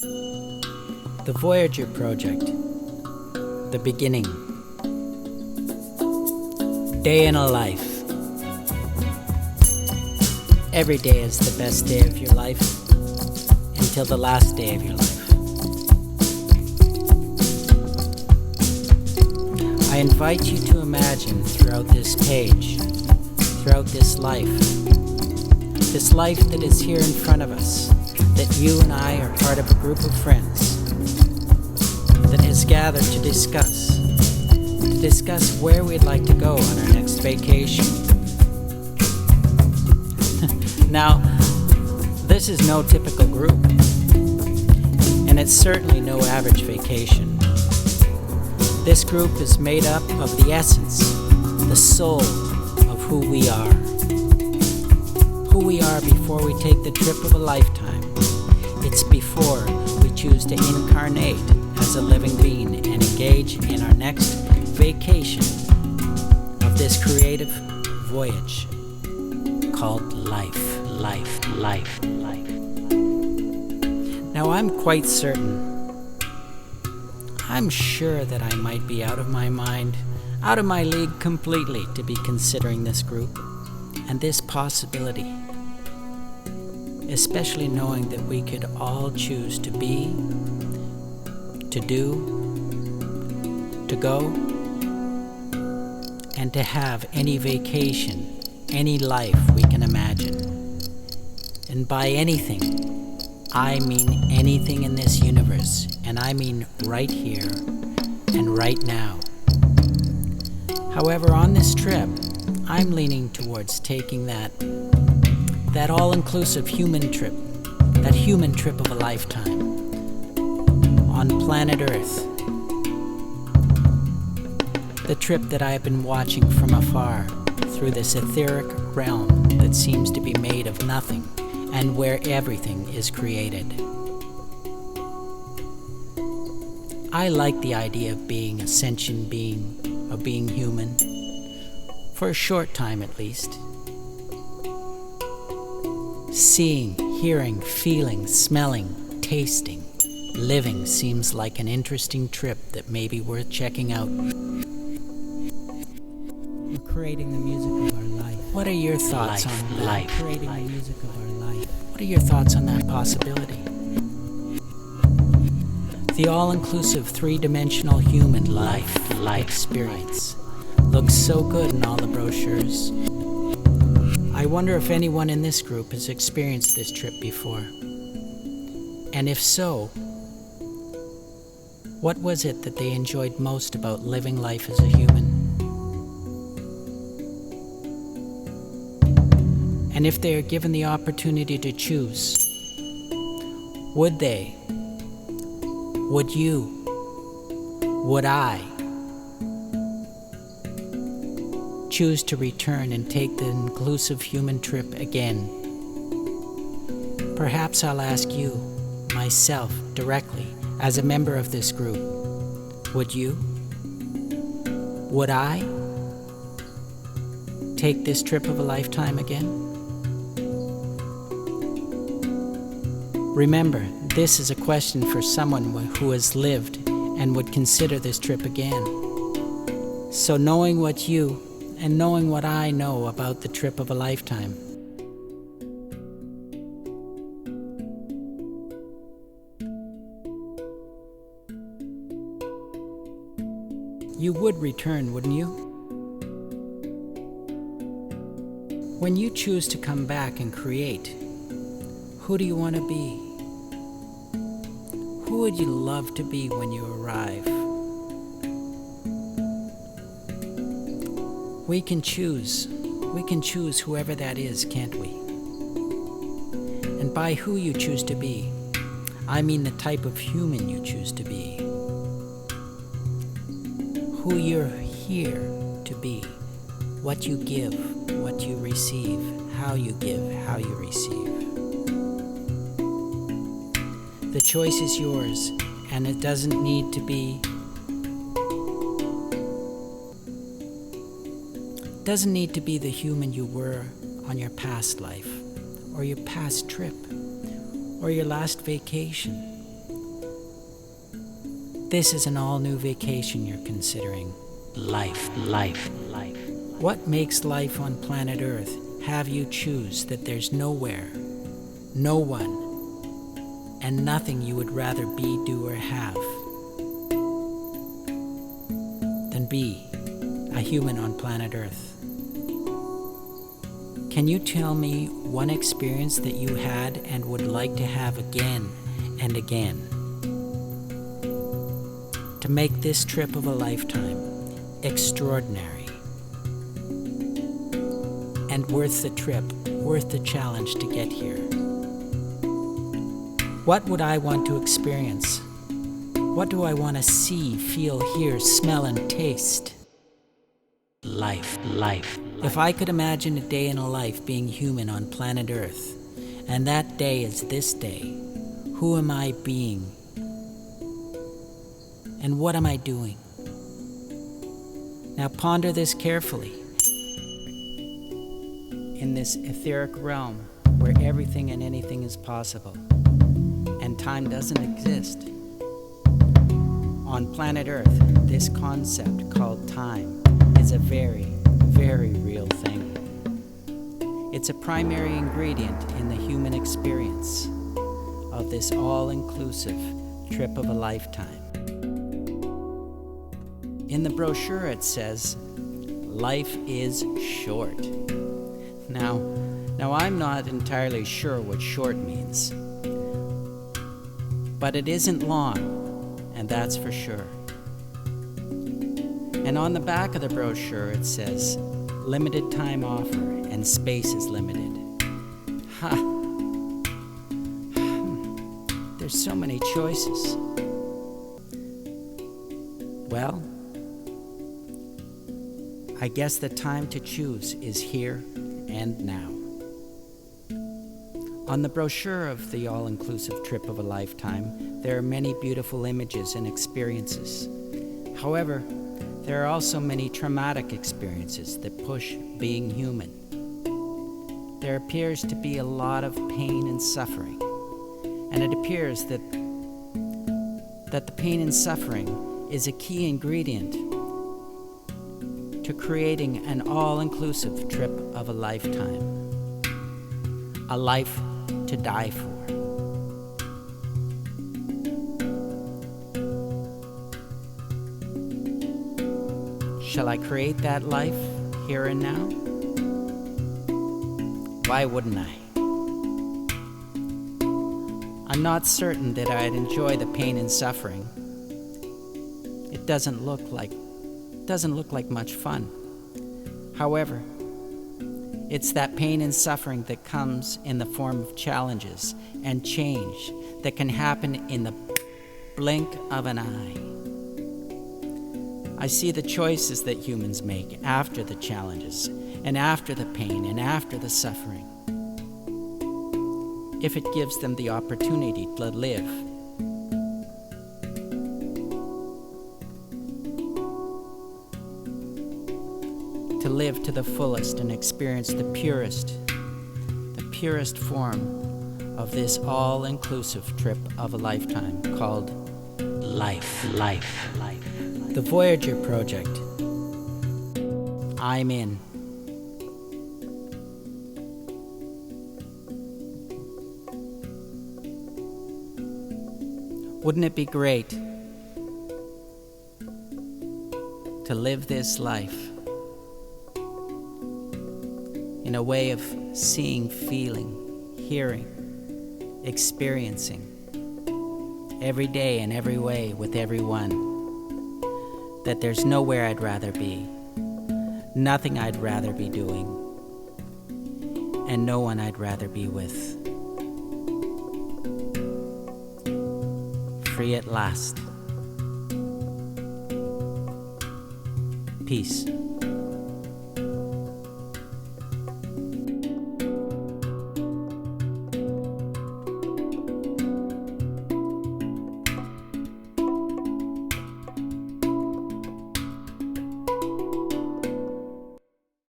The Voyager Project. The beginning. Day in a life. Every day is the best day of your life until the last day of your life. I invite you to imagine throughout this page, throughout this life that is here in front of us, that you and I are part of a group of friends that has gathered to discuss where we'd like to go on our next vacation. Now, this is no typical group, and it's certainly no average vacation. This group is made up of the essence, the soul of who we are. Who we are before we take the trip of a lifetime. It's before we choose to incarnate as a living being and engage in our next vacation of this creative voyage called life. Now I'm sure that I might be out of my mind, out of my league completely to be considering this group and this possibility, especially knowing that we could all choose to be, to do, to go, and to have any vacation, any life we can imagine. And by anything, I mean anything in this universe, and I mean right here and right now. However, on this trip, I'm leaning towards taking that all-inclusive human trip, that human trip of a lifetime on planet Earth. The trip that I have been watching from afar through this etheric realm that seems to be made of nothing and where everything is created. I like the idea of being a sentient being, of being human, for a short time at least. Seeing, hearing, feeling, smelling, tasting, living seems like an interesting trip that may be worth checking out. We're creating the music of our life. What are your thoughts on that? Creating the music of our life. What are your thoughts on that possibility? The all-inclusive three-dimensional human life experience looks so good in all the brochures. I wonder if anyone in this group has experienced this trip before. And if so, what was it that they enjoyed most about living life as a human? And if they are given the opportunity to choose, would they, would you, would I choose to return and take the inclusive human trip again? Perhaps I'll ask you, myself, directly, as a member of this group. Would you? Would I take this trip of a lifetime again? Remember, this is a question for someone who has lived and would consider this trip again. So knowing what you and knowing what I know about the trip of a lifetime, you would return, wouldn't you? When you choose to come back and create, who do you want to be? Who would you love to be when you arrive? We can choose whoever that is, can't we? And by who you choose to be, I mean the type of human you choose to be. Who you're here to be, what you give, what you receive, how you give, how you receive. The choice is yours, and it doesn't need to be the human you were on your past life, or your past trip, or your last vacation. This is an all-new vacation you're considering. Life. What makes life on planet Earth have you choose that there's nowhere, no one, and nothing you would rather be, do, or have than be a human on planet Earth? Can you tell me one experience that you had and would like to have again and again? To make this trip of a lifetime extraordinary and worth the trip, worth the challenge to get here. What would I want to experience? What do I want to see, feel, hear, smell, and taste? Life. If I could imagine a day in a life being human on planet Earth, and that day is this day, who am I being? And what am I doing? Now ponder this carefully. In this etheric realm where everything and anything is possible, and time doesn't exist. On planet Earth, this concept called time is a very, very real thing. It's a primary ingredient in the human experience of this all-inclusive trip of a lifetime. In the brochure it says, life is short. Now I'm not entirely sure what short means, but it isn't long, and that's for sure. And on the back of the brochure it says, limited time offer and space is limited. There's so many choices. Well, I guess the time to choose is here and now. On the brochure of the all-inclusive trip of a lifetime, there are many beautiful images and experiences. However, there are also many traumatic experiences that push being human. There appears to be a lot of pain and suffering, and it appears that the pain and suffering is a key ingredient to creating an all-inclusive trip of a lifetime, a life to die for. Shall I create that life here and now? Why wouldn't I? I'm not certain that I'd enjoy the pain and suffering. It doesn't look like much fun. However, it's that pain and suffering that comes in the form of challenges and change that can happen in the blink of an eye. I see the choices that humans make after the challenges and after the pain and after the suffering. If it gives them the opportunity to live. To live to the fullest and experience the purest form of this all-inclusive trip of a lifetime called life. The Voyager Project. I'm in. Wouldn't it be great to live this life in a way of seeing, feeling, hearing, experiencing every day in every way with everyone, that there's nowhere I'd rather be, nothing I'd rather be doing, and no one I'd rather be with. Free at last. Peace.